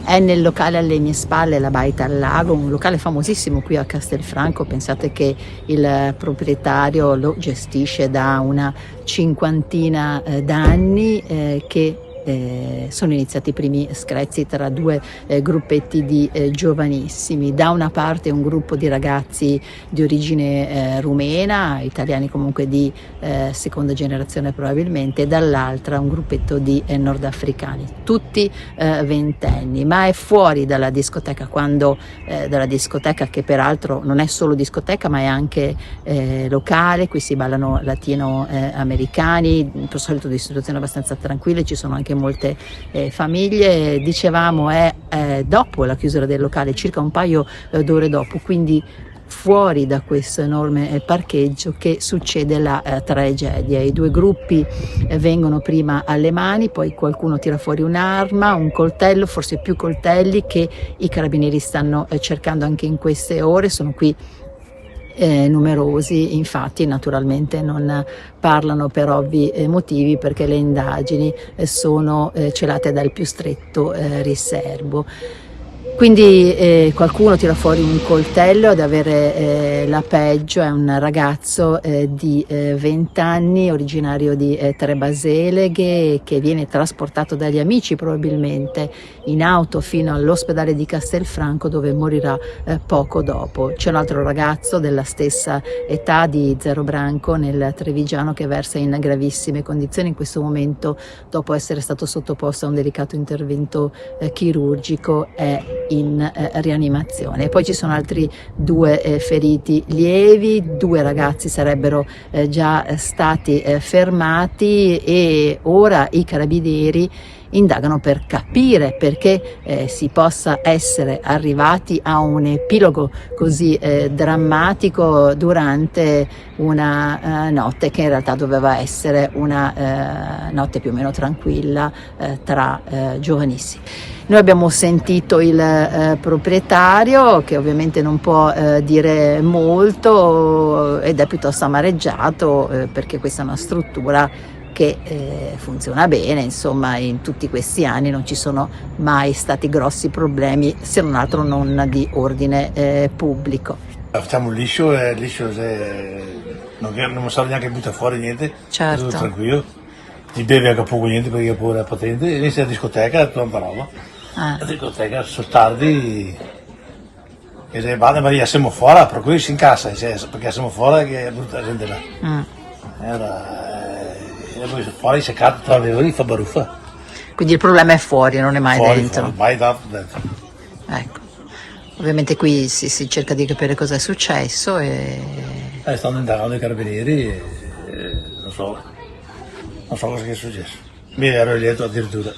È nel locale alle mie spalle, la Baita al Lago, un locale famosissimo qui a Castelfranco. Pensate che il proprietario lo gestisce da una cinquantina d'anni, che sono iniziati i primi screzi tra due gruppetti di giovanissimi. Da una parte un gruppo di ragazzi di origine rumena, italiani comunque di seconda generazione probabilmente, e dall'altra un gruppetto di nordafricani, tutti ventenni, ma è fuori dalla discoteca, dalla discoteca, che peraltro non è solo discoteca ma è anche locale. Qui si ballano latinoamericani, per solito di situazioni abbastanza tranquille, ci sono anche molte famiglie. Dicevamo è dopo la chiusura del locale, circa un paio d'ore dopo, quindi fuori da questo enorme parcheggio, che succede la tragedia. I due gruppi vengono prima alle mani, poi qualcuno tira fuori un'arma, un coltello, forse più coltelli, che i carabinieri stanno cercando anche in queste ore. Sono qui numerosi, infatti naturalmente non parlano per ovvi motivi, perché le indagini sono celate dal più stretto riservo. Quindi qualcuno tira fuori un coltello. Ad avere la peggio è un ragazzo di 20 anni, originario di Trebaseleghe, che viene trasportato dagli amici probabilmente in auto fino all'ospedale di Castelfranco, dove morirà poco dopo. C'è un altro ragazzo della stessa età, di Zero Branco, nel Trevigiano, che versa in gravissime condizioni in questo momento, dopo essere stato sottoposto a un delicato intervento chirurgico, è in rianimazione. E poi ci sono altri due feriti lievi. Due ragazzi sarebbero già stati fermati, e ora i carabinieri indagano per capire perché si possa essere arrivati a un epilogo così drammatico durante una notte che in realtà doveva essere una notte più o meno tranquilla tra giovanissimi. Noi abbiamo sentito il proprietario, che ovviamente non può dire molto, ed è piuttosto amareggiato perché questa è una struttura che funziona bene. Insomma, in tutti questi anni non ci sono mai stati grossi problemi, se non altro non di ordine pubblico. Facciamo il liscio, e il liscio non serve neanche buttare fuori niente, certo. È tutto tranquillo, si beve anche poco niente perché pure è potente. Inizia la discoteca, tanta roba. La discoteca sono tardi e se vada Maria siamo fuori, per cui si incassa, perché siamo fuori che è brutta la gente là. E poi fuori si cade tra le ore, fa baruffa. Quindi il problema è fuori, non è mai fuori, dentro. Fuori, mai dentro. Ecco. Ovviamente qui si cerca di capire cosa è successo e... stanno indagando i carabinieri non so cosa è successo. Mi ero lieto addirittura.